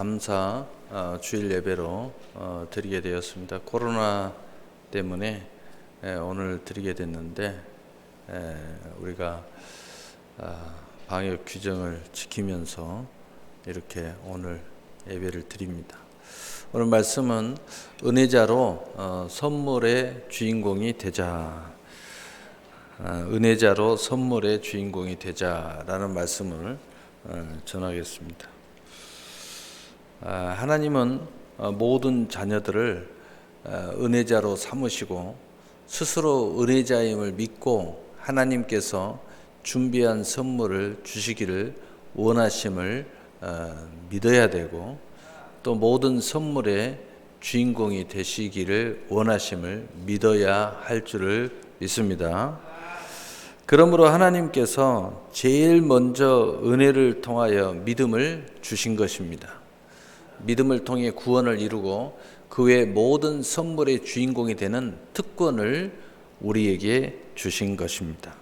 감사 주일 예배로 드리게 되었습니다. 코로나 때문에 오늘 드리게 됐는데 우리가 방역 규정을 지키면서 이렇게 오늘 예배를 드립니다. 오늘 말씀은 은혜자로 선물의 주인공이 되자. 은혜자로 선물의 주인공이 되자라는 말씀을 전하겠습니다. 하나님은 모든 자녀들을 은혜자로 삼으시고 스스로 은혜자임을 믿고 하나님께서 준비한 선물을 주시기를 원하심을 믿어야 되고, 또 모든 선물의 주인공이 되시기를 원하심을 믿어야 할 줄을 믿습니다. 그러므로 하나님께서 제일 먼저 은혜를 통하여 믿음을 주신 것입니다. 믿음을 통해 구원을 이루고 그 외 모든 선물의 주인공이 되는 특권을 우리에게 주신 것입니다.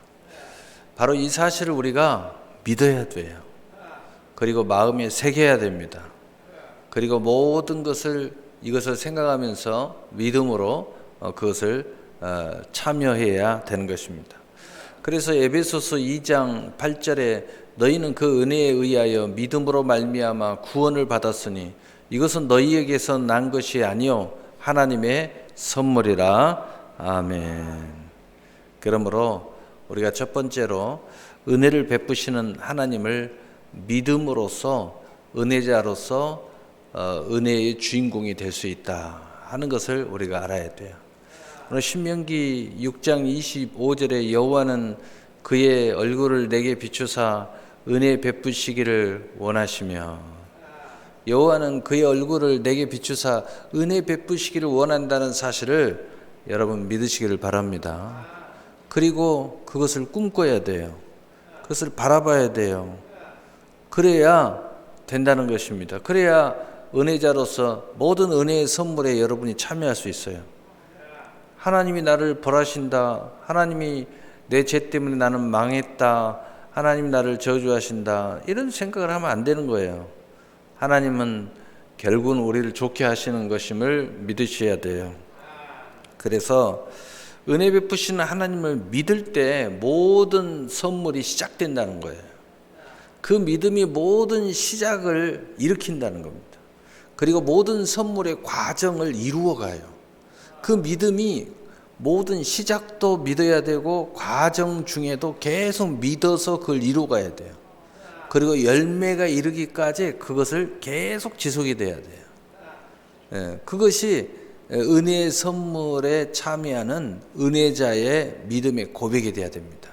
바로 이 사실을 우리가 믿어야 돼요. 그리고 마음에 새겨야 됩니다. 그리고 모든 이것을 생각하면서 믿음으로 그것을 참여해야 되는 것입니다. 그래서 에베소서 2장 8절에 너희는 그 은혜에 의하여 믿음으로 말미암아 구원을 받았으니 이것은 너희에게서 난 것이 아니요 하나님의 선물이라. 아멘. 그러므로 우리가 첫 번째로 은혜를 베푸시는 하나님을 믿음으로써 은혜자로서 은혜의 주인공이 될 수 있다 하는 것을 우리가 알아야 돼요. 오늘 신명기 6장 25절에 여호와는 그의 얼굴을 내게 비추사 은혜 베푸시기를 원하시며, 여호와는 그의 얼굴을 내게 비추사 은혜 베푸시기를 원한다는 사실을 여러분 믿으시기를 바랍니다. 그리고 그것을 꿈꿔야 돼요. 그것을 바라봐야 돼요. 그래야 된다는 것입니다. 그래야 은혜자로서 모든 은혜의 선물에 여러분이 참여할 수 있어요. 하나님이 나를 벌하신다, 하나님이 내 죄 때문에 나는 망했다, 하나님이 나를 저주하신다, 이런 생각을 하면 안 되는 거예요. 하나님은 결국은 우리를 좋게 하시는 것임을 믿으셔야 돼요. 그래서 은혜 베푸시는 하나님을 믿을 때 모든 선물이 시작된다는 거예요. 그 믿음이 모든 시작을 일으킨다는 겁니다. 그리고 모든 선물의 과정을 이루어가요. 그 믿음이 모든 시작도 믿어야 되고 과정 중에도 계속 믿어서 그걸 이루어가야 돼요. 그리고 열매가 이르기까지 그것을 계속 지속이 돼야 돼요. 그것이 은혜의 선물에 참여하는 은혜자의 믿음의 고백이 돼야 됩니다.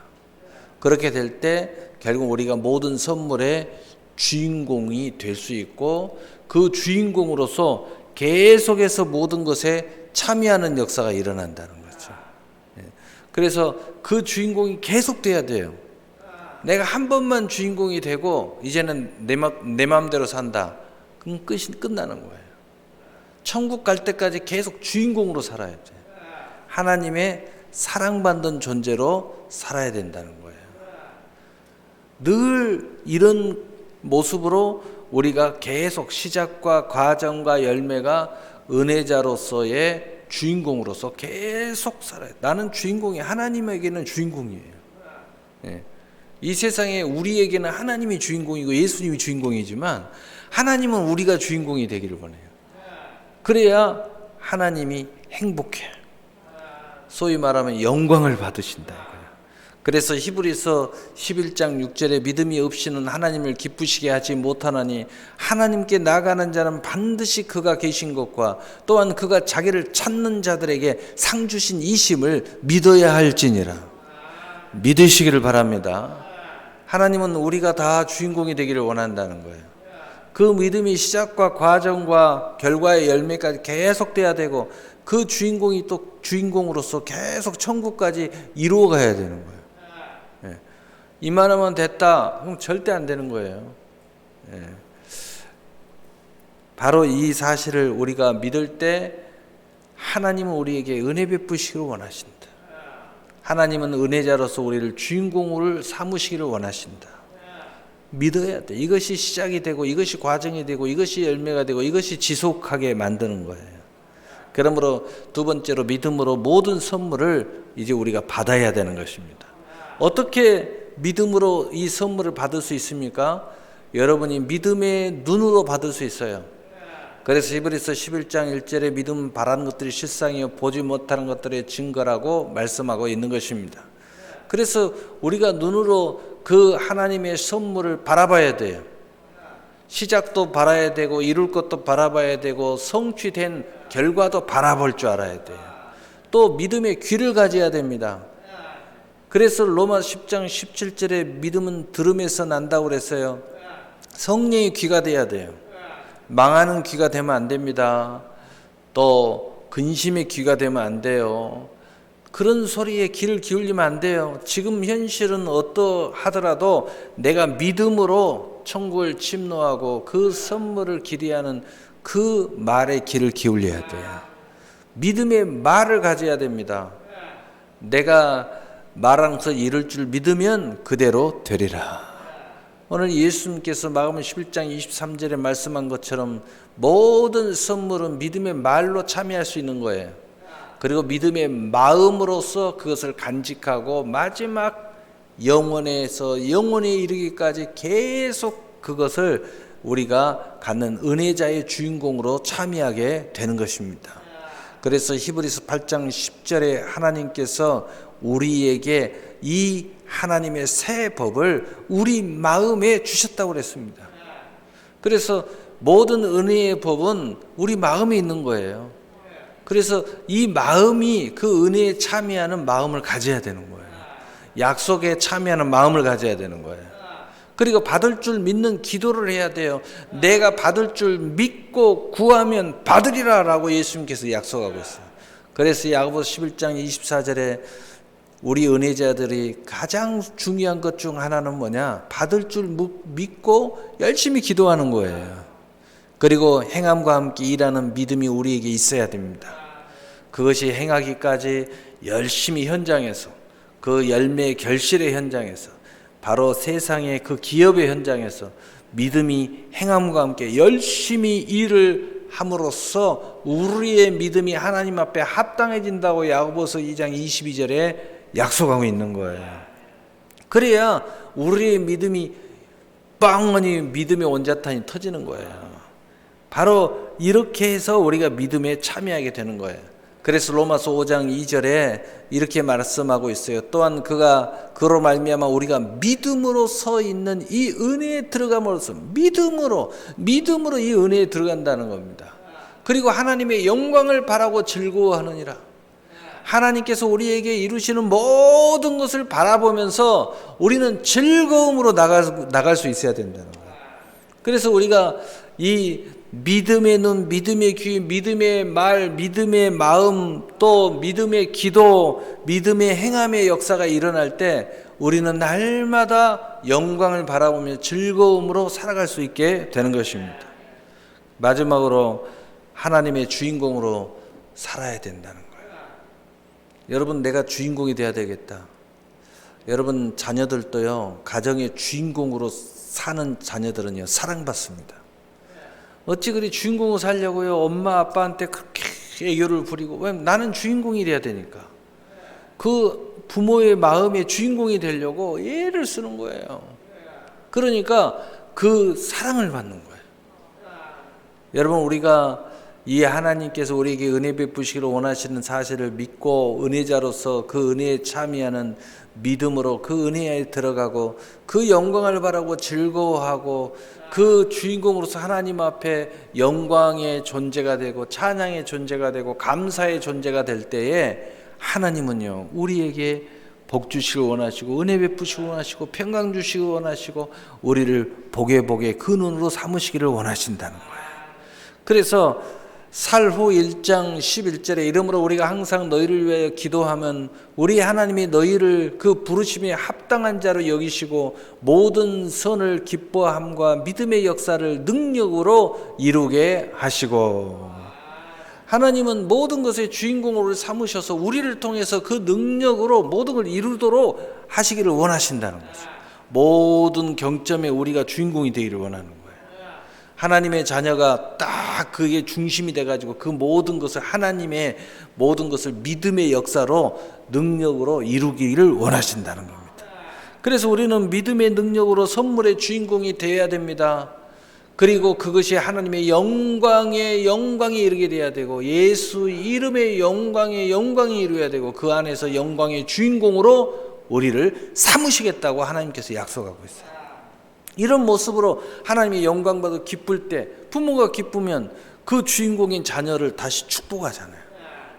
그렇게 될 때 결국 우리가 모든 선물의 주인공이 될 수 있고, 그 주인공으로서 계속해서 모든 것에 참여하는 역사가 일어난다는 거죠. 그래서 그 주인공이 계속 돼야 돼요. 내가 한 번만 주인공이 되고 이제는 내 마음대로 산다, 그럼 끝나는 거예요. 천국 갈 때까지 계속 주인공으로 살아야 돼요. 하나님의 사랑받는 존재로 살아야 된다는 거예요. 늘 이런 모습으로 우리가 계속 시작과 과정과 열매가 은혜자로서의 주인공으로서 계속 살아요. 나는 주인공이, 하나님에게는 주인공이에요. 이 세상에 우리에게는 하나님이 주인공이고 예수님이 주인공이지만 하나님은 우리가 주인공이 되기를 원해요. 그래야 하나님이 행복해요. 소위 말하면 영광을 받으신다. 그래서 히브리서 11장 6절에 믿음이 없이는 하나님을 기쁘시게 하지 못하나니 하나님께 나가는 자는 반드시 그가 계신 것과 또한 그가 자기를 찾는 자들에게 상 주신 이심을 믿어야 할지니라. 믿으시기를 바랍니다. 하나님은 우리가 다 주인공이 되기를 원한다는 거예요. 그 믿음이 시작과 과정과 결과의 열매까지 계속돼야 되고, 그 주인공이 또 주인공으로서 계속 천국까지 이루어가야 되는 거예요. 이만하면 됐다, 그럼 절대 안 되는 거예요. 바로 이 사실을 우리가 믿을 때 하나님은 우리에게 은혜 베푸시기를 원하신다. 하나님은 은혜자로서 우리를 주인공을 삼으시기를 원하신다. 믿어야 돼. 이것이 시작이 되고 이것이 과정이 되고 이것이 열매가 되고 이것이 지속하게 만드는 거예요. 그러므로 두 번째로 믿음으로 모든 선물을 이제 우리가 받아야 되는 것입니다. 어떻게 믿음으로 이 선물을 받을 수 있습니까? 여러분이 믿음의 눈으로 받을 수 있어요. 그래서 히브리서 11장 1절에 믿음은 바라는 것들이 실상이요 보지 못하는 것들의 증거라고 말씀하고 있는 것입니다. 그래서 우리가 눈으로 그 하나님의 선물을 바라봐야 돼요. 시작도 바라야 되고 이룰 것도 바라봐야 되고 성취된 결과도 바라볼 줄 알아야 돼요. 또 믿음의 귀를 가져야 됩니다. 그래서 로마 10장 17절에 믿음은 들음에서 난다고 그랬어요. 성령의 귀가 돼야 돼요. 망하는 귀가 되면 안 됩니다. 또 근심의 귀가 되면 안 돼요. 그런 소리에 귀를 기울이면 안 돼요. 지금 현실은 어떠하더라도 내가 믿음으로 천국을 침노하고 그 선물을 기대하는 그 말에 귀를 기울여야 돼요. 믿음의 말을 가져야 됩니다. 내가 말한 것을 이룰 줄 믿으면 그대로 되리라. 오늘 예수님께서 마가복음 11장 23절에 말씀한 것처럼 모든 선물은 믿음의 말로 참여할 수 있는 거예요. 그리고 믿음의 마음으로서 그것을 간직하고 마지막 영원에서 영원에 이르기까지 계속 그것을 우리가 갖는 은혜자의 주인공으로 참여하게 되는 것입니다. 그래서 히브리서 8장 10절에 하나님께서 우리에게 이 하나님의 새 법을 우리 마음에 주셨다고 그랬습니다. 그래서 모든 은혜의 법은 우리 마음에 있는 거예요. 그래서 이 마음이 그 은혜에 참여하는 마음을 가져야 되는 거예요. 약속에 참여하는 마음을 가져야 되는 거예요. 그리고 받을 줄 믿는 기도를 해야 돼요. 내가 받을 줄 믿고 구하면 받으리라 라고 예수님께서 약속하고 있어요. 그래서 야고보서 11장 24절에 우리 은혜자들이 가장 중요한 것 중 하나는 뭐냐? 받을 줄 믿고 열심히 기도하는 거예요. 그리고 행함과 함께 일하는 믿음이 우리에게 있어야 됩니다. 그것이 행하기까지 열심히 현장에서 그 열매의 결실의 현장에서 바로 세상의 그 기업의 현장에서 믿음이 행함과 함께 열심히 일을 함으로써 우리의 믿음이 하나님 앞에 합당해진다고 야고보서 2장 22절에 약속하고 있는 거예요. 그래야 우리의 믿음이 빵하니 믿음의 온자탄이 터지는 거예요. 바로 이렇게 해서 우리가 믿음에 참여하게 되는 거예요. 그래서 로마서 5장 2절에 이렇게 말씀하고 있어요. 또한 그가 그로 말미암아 우리가 믿음으로 서 있는 이 은혜에 들어감으로써 믿음으로 이 은혜에 들어간다는 겁니다. 그리고 하나님의 영광을 바라고 즐거워하느니라. 하나님께서 우리에게 이루시는 모든 것을 바라보면서 우리는 즐거움으로 나갈 수 있어야 된다는 거예요. 그래서 우리가 이 믿음의 눈, 믿음의 귀, 믿음의 말, 믿음의 마음, 또 믿음의 기도, 믿음의 행함의 역사가 일어날 때 우리는 날마다 영광을 바라보며 즐거움으로 살아갈 수 있게 되는 것입니다. 마지막으로 하나님의 주인공으로 살아야 된다는 거예요. 여러분, 내가 주인공이 돼야 되겠다. 여러분 자녀들도요, 가정의 주인공으로 사는 자녀들은요, 사랑받습니다. 어찌 그리 주인공으로 살려고요? 엄마 아빠한테 그렇게 애교를 부리고. 왜? 나는 주인공이 돼야 되니까. 그 부모의 마음의 주인공이 되려고 애를 쓰는 거예요. 그러니까 그 사랑을 받는 거예요. 여러분, 우리가 이 하나님께서 우리에게 은혜 베푸시기를 원하시는 사실을 믿고 은혜자로서 그 은혜에 참여하는 믿음으로 그 은혜에 들어가고 그 영광을 바라고 즐거워하고 그 주인공으로서 하나님 앞에 영광의 존재가 되고 찬양의 존재가 되고 감사의 존재가 될 때에 하나님은요, 우리에게 복 주시길 원하시고 은혜 베푸시길 원하시고 평강 주시길 원하시고 우리를 복에 그 눈으로 삼으시기를 원하신다는 거예요. 그래서 살후 1장 11절에 이러므로 우리가 항상 너희를 위하여 기도하면 우리 하나님이 너희를 그 부르심에 합당한 자로 여기시고 모든 선을 기뻐함과 믿음의 역사를 능력으로 이루게 하시고, 하나님은 모든 것의 주인공으로 삼으셔서 우리를 통해서 그 능력으로 모든 걸 이루도록 하시기를 원하신다는 거죠. 모든 경점에 우리가 주인공이 되기를 원하는 거예요. 하나님의 자녀가 딱 그게 중심이 돼가지고 그 모든 것을 하나님의 모든 것을 믿음의 역사로 능력으로 이루기를 원하신다는 겁니다. 그래서 우리는 믿음의 능력으로 선물의 주인공이 되어야 됩니다. 그리고 그것이 하나님의 영광에 영광이 이르게 돼야 되고 예수 이름의 영광에 영광이 이루어야 되고 그 안에서 영광의 주인공으로 우리를 삼으시겠다고 하나님께서 약속하고 있어요. 이런 모습으로 하나님의 영광 받아 기쁠 때 부모가 기쁘면 그 주인공인 자녀를 다시 축복하잖아요.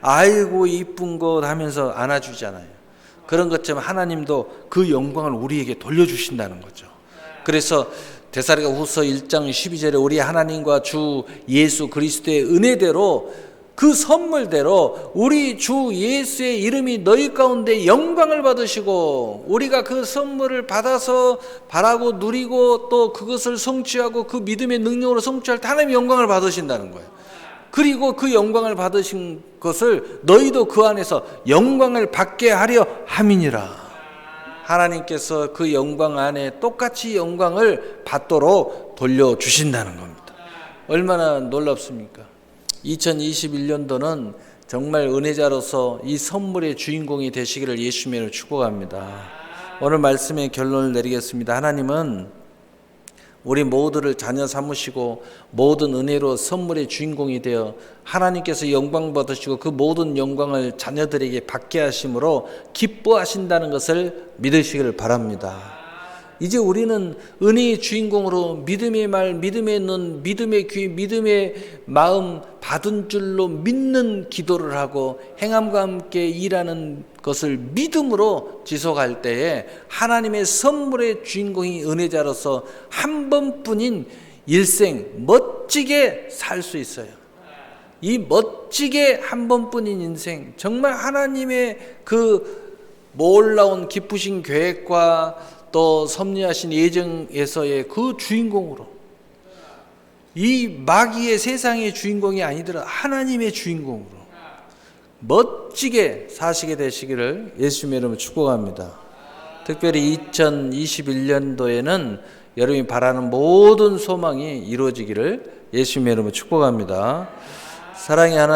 아이고 이쁜 것 하면서 안아주잖아요. 그런 것처럼 하나님도 그 영광을 우리에게 돌려주신다는 거죠. 그래서 데살로니가후서 1장 12절에 우리 하나님과 주 예수 그리스도의 은혜대로 그 선물대로 우리 주 예수의 이름이 너희 가운데 영광을 받으시고 우리가 그 선물을 받아서 바라고 누리고 또 그것을 성취하고 그 믿음의 능력으로 성취할 때 하나님의 영광을 받으신다는 거예요. 그리고 그 영광을 받으신 것을 너희도 그 안에서 영광을 받게 하려 함이니라. 하나님께서 그 영광 안에 똑같이 영광을 받도록 돌려주신다는 겁니다. 얼마나 놀랍습니까? 2021년도는 정말 은혜자로서 이 선물의 주인공이 되시기를 예수님으로 축복합니다. 오늘 말씀의 결론을 내리겠습니다. 하나님은 우리 모두를 자녀 삼으시고 모든 은혜로 선물의 주인공이 되어 하나님께서 영광 받으시고 그 모든 영광을 자녀들에게 받게 하심으로 기뻐하신다는 것을 믿으시기를 바랍니다. 이제 우리는 은혜의 주인공으로 믿음의 말, 믿음의 눈, 믿음의 귀, 믿음의 마음 받은 줄로 믿는 기도를 하고 행함과 함께 일하는 것을 믿음으로 지속할 때에 하나님의 선물의 주인공이 은혜자로서 한 번뿐인 일생 멋지게 살 수 있어요. 이 멋지게 한 번뿐인 인생, 정말 하나님의 그 놀라운 기쁘신 계획과 또 섭리하신 예정에서의 그 주인공으로 이 마귀의 세상의 주인공이 아니더라 하나님의 주인공으로 멋지게 사시게 되시기를 예수님의 이름으로 축복합니다. 특별히 2021년도에는 여러분이 바라는 모든 소망이 이루어지기를 예수님의 이름으로 축복합니다. 사랑의 하나님